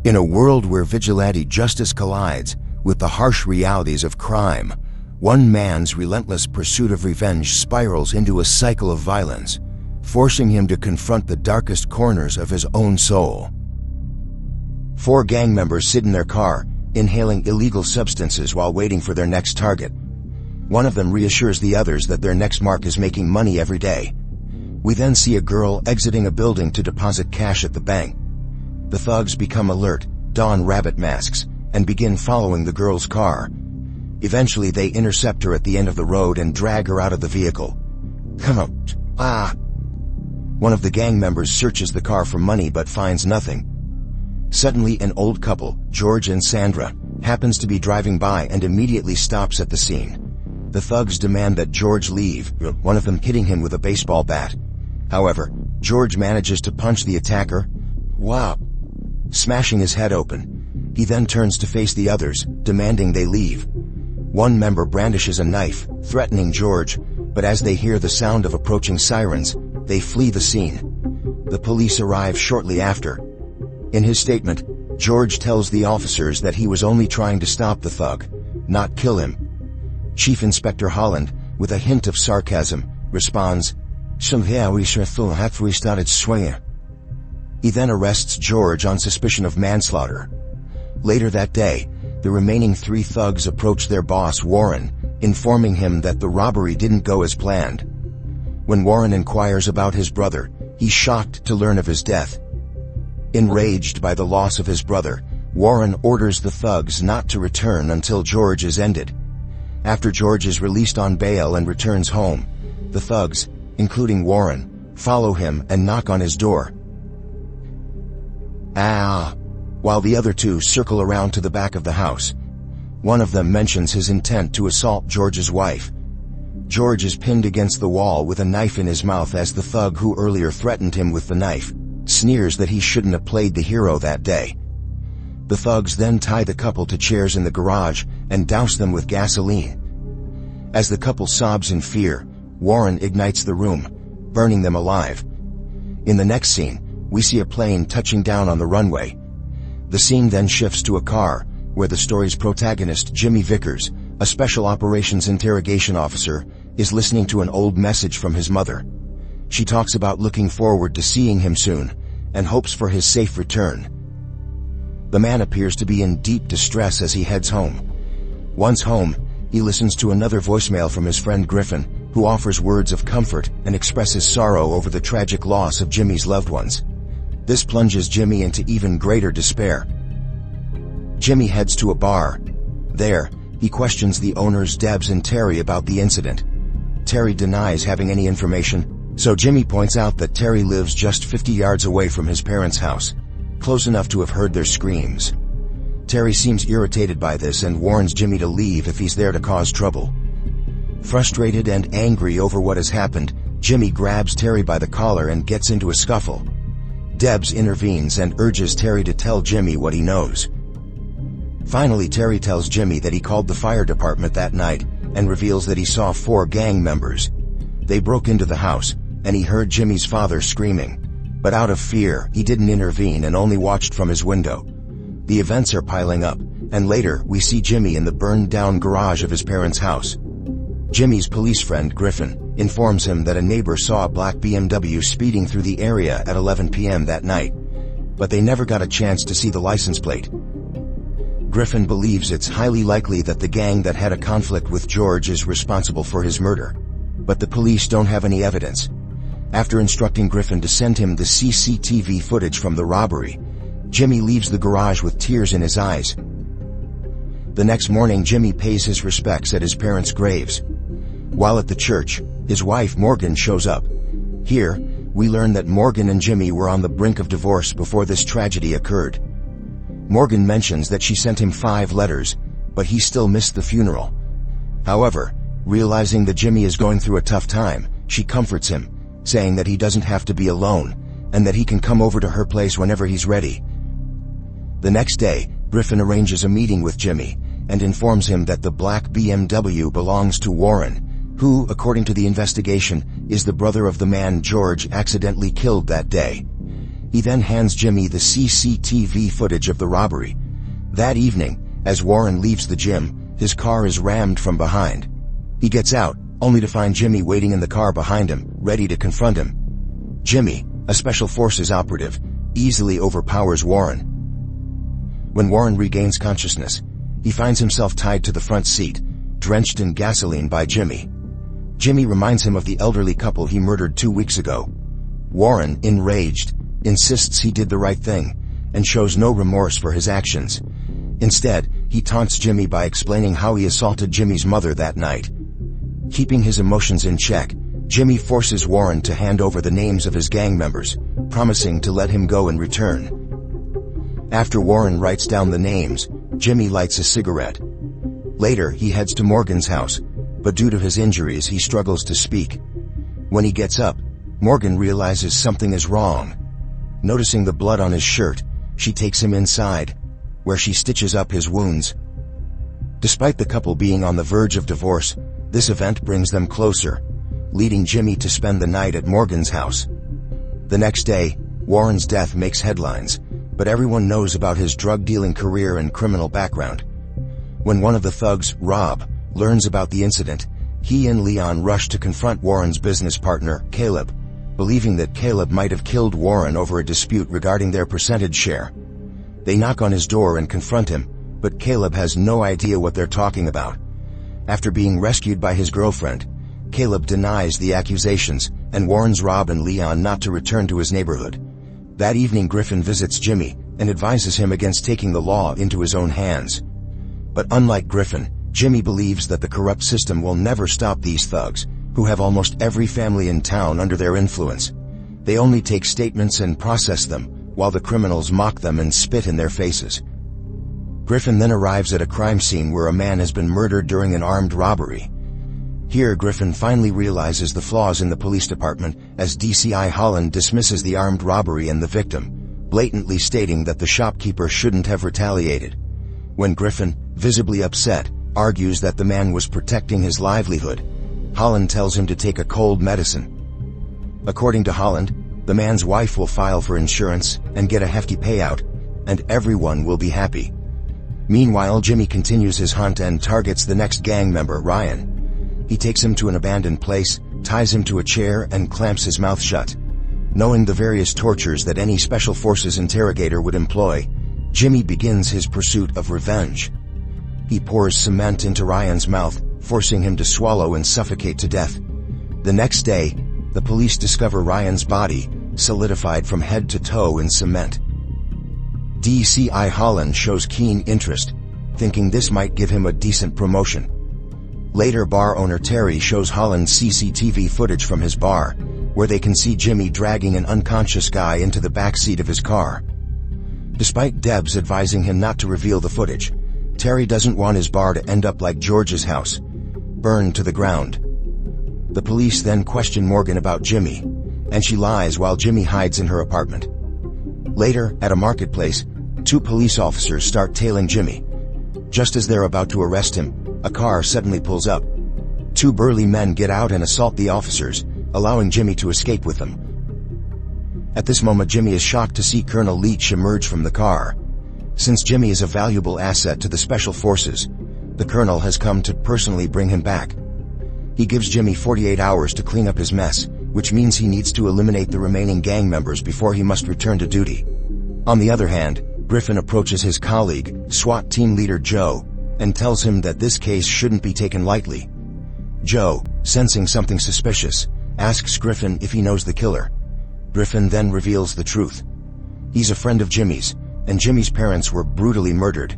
In a world where vigilante justice collides with the harsh realities of crime, one man's relentless pursuit of revenge spirals into a cycle of violence, forcing him to confront the darkest corners of his own soul. 4 gang members sit in their car, inhaling illegal substances while waiting for their next target. One of them reassures the others that their next mark is making money every day. We then see a girl exiting a building to deposit cash at the bank. The thugs become alert, don rabbit masks, and begin following the girl's car. Eventually they intercept her at the end of the road and drag her out of the vehicle. One of the gang members searches the car for money but finds nothing. Suddenly an old couple, George and Sandra, happens to be driving by and immediately stops at the scene. The thugs demand that George leave, one of them hitting him with a baseball bat. However, George manages to punch the attacker, smashing his head open. He then turns to face the others, demanding they leave. One member brandishes a knife, threatening George, but as they hear the sound of approaching sirens, they flee the scene. The police arrive shortly after. In his statement, George tells the officers that he was only trying to stop the thug, not kill him. Chief Inspector Holland, with a hint of sarcasm, responds, "Somehow we sure thought after we started swinging." He then arrests George on suspicion of manslaughter. Later that day, the remaining 3 thugs approach their boss Warren, informing him that the robbery didn't go as planned. When Warren inquires about his brother, he's shocked to learn of his death. Enraged by the loss of his brother, Warren orders the thugs not to return until George is ended. After George is released on bail and returns home, the thugs, including Warren, follow him and knock on his door. While the other 2 circle around to the back of the house. One of them mentions his intent to assault George's wife. George is pinned against the wall with a knife in his mouth as the thug who earlier threatened him with the knife sneers that he shouldn't have played the hero that day. The thugs then tie the couple to chairs in the garage and douse them with gasoline. As the couple sobs in fear, Warren ignites the room, burning them alive. In the next scene, we see a plane touching down on the runway. The scene then shifts to a car, where the story's protagonist, Jimmy Vickers, a special operations interrogation officer, is listening to an old message from his mother. She talks about looking forward to seeing him soon, and hopes for his safe return. The man appears to be in deep distress as he heads home. Once home, he listens to another voicemail from his friend Griffin, who offers words of comfort and expresses sorrow over the tragic loss of Jimmy's loved ones. This plunges Jimmy into even greater despair. Jimmy heads to a bar. There, he questions the owners Debs and Terry about the incident. Terry denies having any information, so Jimmy points out that Terry lives just 50 yards away from his parents' house, close enough to have heard their screams. Terry seems irritated by this and warns Jimmy to leave if he's there to cause trouble. Frustrated and angry over what has happened, Jimmy grabs Terry by the collar and gets into a scuffle. Debs intervenes and urges Terry to tell Jimmy what he knows. Finally, Terry tells Jimmy that he called the fire department that night and reveals that he saw 4 gang members. They broke into the house, and he heard Jimmy's father screaming. But out of fear, he didn't intervene and only watched from his window. The events are piling up, and later we see Jimmy in the burned-down garage of his parents' house. Jimmy's police friend, Griffin, informs him that a neighbor saw a black BMW speeding through the area at 11 p.m. that night, but they never got a chance to see the license plate. Griffin believes it's highly likely that the gang that had a conflict with George is responsible for his murder, but the police don't have any evidence. After instructing Griffin to send him the CCTV footage from the robbery, Jimmy leaves the garage with tears in his eyes. The next morning, Jimmy pays his respects at his parents' graves. While at the church, his wife Morgan shows up. Here, we learn that Morgan and Jimmy were on the brink of divorce before this tragedy occurred. Morgan mentions that she sent him 5 letters, but he still missed the funeral. However, realizing that Jimmy is going through a tough time, she comforts him, saying that he doesn't have to be alone, and that he can come over to her place whenever he's ready. The next day, Griffin arranges a meeting with Jimmy, and informs him that the black BMW belongs to Warren, who, according to the investigation, is the brother of the man George accidentally killed that day. He then hands Jimmy the CCTV footage of the robbery. That evening, as Warren leaves the gym, his car is rammed from behind. He gets out, only to find Jimmy waiting in the car behind him, ready to confront him. Jimmy, a Special Forces operative, easily overpowers Warren. When Warren regains consciousness, he finds himself tied to the front seat, drenched in gasoline by Jimmy. Jimmy reminds him of the elderly couple he murdered 2 weeks ago. Warren, enraged, insists he did the right thing, and shows no remorse for his actions. Instead, he taunts Jimmy by explaining how he assaulted Jimmy's mother that night. Keeping his emotions in check, Jimmy forces Warren to hand over the names of his gang members, promising to let him go in return. After Warren writes down the names, Jimmy lights a cigarette. Later, he heads to Morgan's house, but due to his injuries he struggles to speak. When he gets up, Morgan realizes something is wrong. Noticing the blood on his shirt, she takes him inside, where she stitches up his wounds. Despite the couple being on the verge of divorce, this event brings them closer, leading Jimmy to spend the night at Morgan's house. The next day, Warren's death makes headlines, but everyone knows about his drug-dealing career and criminal background. When one of the thugs, Rob, learns about the incident, he and Leon rush to confront Warren's business partner, Caleb, believing that Caleb might have killed Warren over a dispute regarding their percentage share. They knock on his door and confront him, but Caleb has no idea what they're talking about. After being rescued by his girlfriend, Caleb denies the accusations and warns Rob and Leon not to return to his neighborhood. That evening, Griffin visits Jimmy and advises him against taking the law into his own hands. But unlike Griffin, Jimmy believes that the corrupt system will never stop these thugs, who have almost every family in town under their influence. They only take statements and process them, while the criminals mock them and spit in their faces. Griffin then arrives at a crime scene where a man has been murdered during an armed robbery. Here, Griffin finally realizes the flaws in the police department as DCI Holland dismisses the armed robbery and the victim, blatantly stating that the shopkeeper shouldn't have retaliated. When Griffin, visibly upset, argues that the man was protecting his livelihood, Holland tells him to take a cold medicine. According to Holland, the man's wife will file for insurance and get a hefty payout, and everyone will be happy. Meanwhile, Jimmy continues his hunt and targets the next gang member, Ryan. He takes him to an abandoned place, ties him to a chair, and clamps his mouth shut. Knowing the various tortures that any Special Forces interrogator would employ, Jimmy begins his pursuit of revenge. He pours cement into Ryan's mouth, forcing him to swallow and suffocate to death. The next day, the police discover Ryan's body, solidified from head to toe in cement. DCI Holland shows keen interest, thinking this might give him a decent promotion. Later, bar owner Terry shows Holland CCTV footage from his bar, where they can see Jimmy dragging an unconscious guy into the back seat of his car. Despite Debs advising him not to reveal the footage, Terry doesn't want his bar to end up like George's house, burned to the ground. The police then question Morgan about Jimmy, and she lies while Jimmy hides in her apartment. Later, at a marketplace, 2 police officers start tailing Jimmy. Just as they're about to arrest him, a car suddenly pulls up. 2 burly men get out and assault the officers, allowing Jimmy to escape with them. At this moment, Jimmy is shocked to see Colonel Leach emerge from the car. Since Jimmy is a valuable asset to the Special Forces, the colonel has come to personally bring him back. He gives Jimmy 48 hours to clean up his mess, which means he needs to eliminate the remaining gang members before he must return to duty. On the other hand, Griffin approaches his colleague, SWAT team leader Joe, and tells him that this case shouldn't be taken lightly. Joe, sensing something suspicious, asks Griffin if he knows the killer. Griffin then reveals the truth. He's a friend of Jimmy's, and Jimmy's parents were brutally murdered.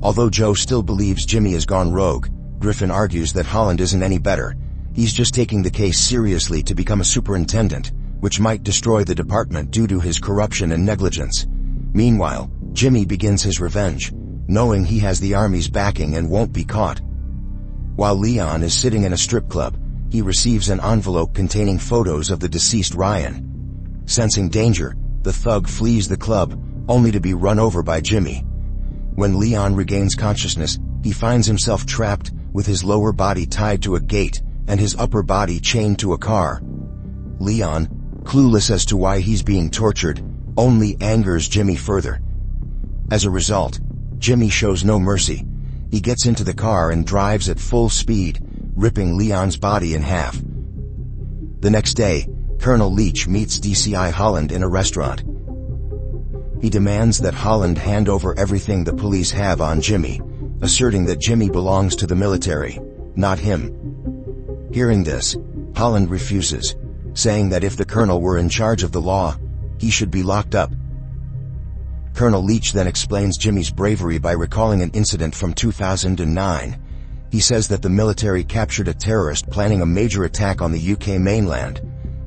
Although Joe still believes Jimmy has gone rogue, Griffin argues that Holland isn't any better. He's just taking the case seriously to become a superintendent, which might destroy the department due to his corruption and negligence. Meanwhile, Jimmy begins his revenge, knowing he has the Army's backing and won't be caught. While Leon is sitting in a strip club, he receives an envelope containing photos of the deceased Ryan. Sensing danger, the thug flees the club, only to be run over by Jimmy. When Leon regains consciousness, he finds himself trapped, with his lower body tied to a gate and his upper body chained to a car. Leon, clueless as to why he's being tortured, only angers Jimmy further. As a result, Jimmy shows no mercy. He gets into the car and drives at full speed, ripping Leon's body in half. The next day, Colonel Leach meets DCI Holland in a restaurant. He demands that Holland hand over everything the police have on Jimmy, asserting that Jimmy belongs to the military, not him. Hearing this, Holland refuses, saying that if the colonel were in charge of the law, he should be locked up. Colonel Leach then explains Jimmy's bravery by recalling an incident from 2009. He says that the military captured a terrorist planning a major attack on the UK mainland,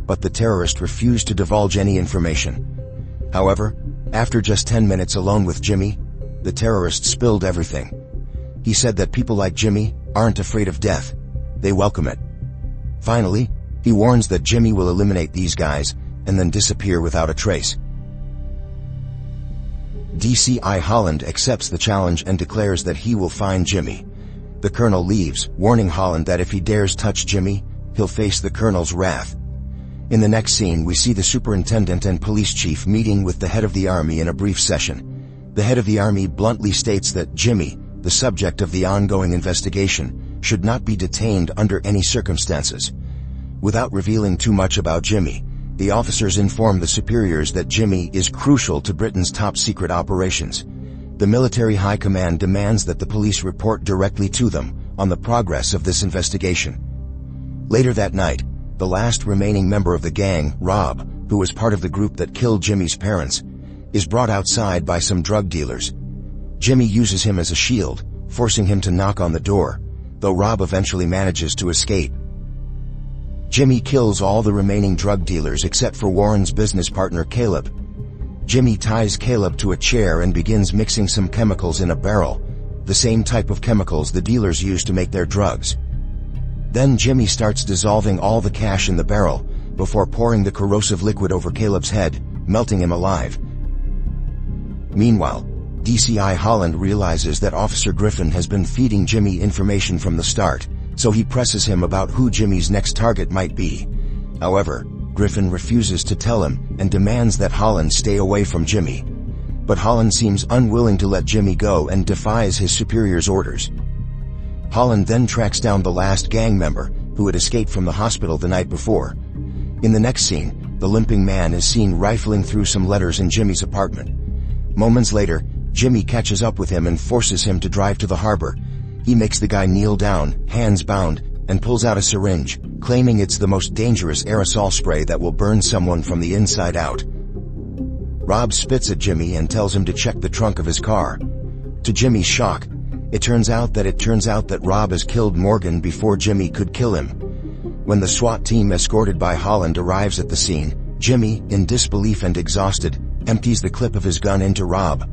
but the terrorist refused to divulge any information. However, after just 10 minutes alone with Jimmy, the terrorist spilled everything. He said that people like Jimmy aren't afraid of death, they welcome it. Finally, he warns that Jimmy will eliminate these guys and then disappear without a trace. DCI Holland accepts the challenge and declares that he will find Jimmy. The colonel leaves, warning Holland that if he dares touch Jimmy, he'll face the colonel's wrath. In the next scene, we see the superintendent and police chief meeting with the head of the army in a brief session. The head of the army bluntly states that Jimmy, the subject of the ongoing investigation, should not be detained under any circumstances. Without revealing too much about Jimmy, the officers inform the superiors that Jimmy is crucial to Britain's top-secret operations. The military high command demands that the police report directly to them on the progress of this investigation. Later that night, the last remaining member of the gang, Rob, who was part of the group that killed Jimmy's parents, is brought outside by some drug dealers. Jimmy uses him as a shield, forcing him to knock on the door, though Rob eventually manages to escape. Jimmy kills all the remaining drug dealers except for Warren's business partner Caleb. Jimmy ties Caleb to a chair and begins mixing some chemicals in a barrel, the same type of chemicals the dealers use to make their drugs. Then Jimmy starts dissolving all the cash in the barrel before pouring the corrosive liquid over Caleb's head, melting him alive. Meanwhile, DCI Holland realizes that Officer Griffin has been feeding Jimmy information from the start, so he presses him about who Jimmy's next target might be. However, Griffin refuses to tell him and demands that Holland stay away from Jimmy. But Holland seems unwilling to let Jimmy go and defies his superior's orders. Holland then tracks down the last gang member, who had escaped from the hospital the night before. In the next scene, the limping man is seen rifling through some letters in Jimmy's apartment. Moments later, Jimmy catches up with him and forces him to drive to the harbor. He makes the guy kneel down, hands bound, and pulls out a syringe, claiming it's the most dangerous aerosol spray that will burn someone from the inside out. Rob spits at Jimmy and tells him to check the trunk of his car. To Jimmy's shock, it turns out that Rob has killed Morgan before Jimmy could kill him. When the SWAT team escorted by Holland arrives at the scene, Jimmy, in disbelief and exhausted, empties the clip of his gun into Rob.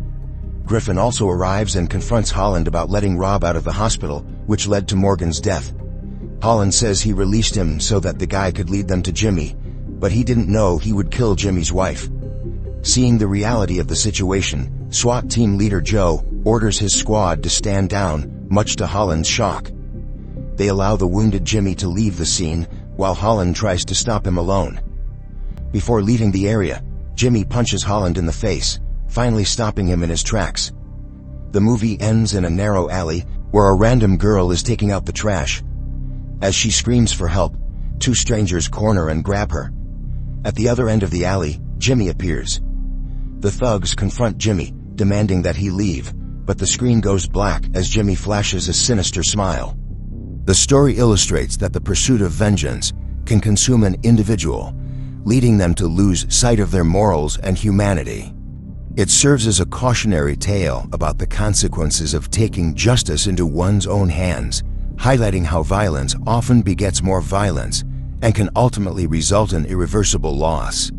Griffin also arrives and confronts Holland about letting Rob out of the hospital, which led to Morgan's death. Holland says he released him so that the guy could lead them to Jimmy, but he didn't know he would kill Jimmy's wife. Seeing the reality of the situation, SWAT team leader Joe orders his squad to stand down, much to Holland's shock. They allow the wounded Jimmy to leave the scene, while Holland tries to stop him alone. Before leaving the area, Jimmy punches Holland in the face, finally stopping him in his tracks. The movie ends in a narrow alley, where a random girl is taking out the trash. As she screams for help, two strangers corner and grab her. At the other end of the alley, Jimmy appears. The thugs confront Jimmy, demanding that he leave, but the screen goes black as Jimmy flashes a sinister smile. The story illustrates that the pursuit of vengeance can consume an individual, leading them to lose sight of their morals and humanity. It serves as a cautionary tale about the consequences of taking justice into one's own hands, highlighting how violence often begets more violence and can ultimately result in irreversible loss.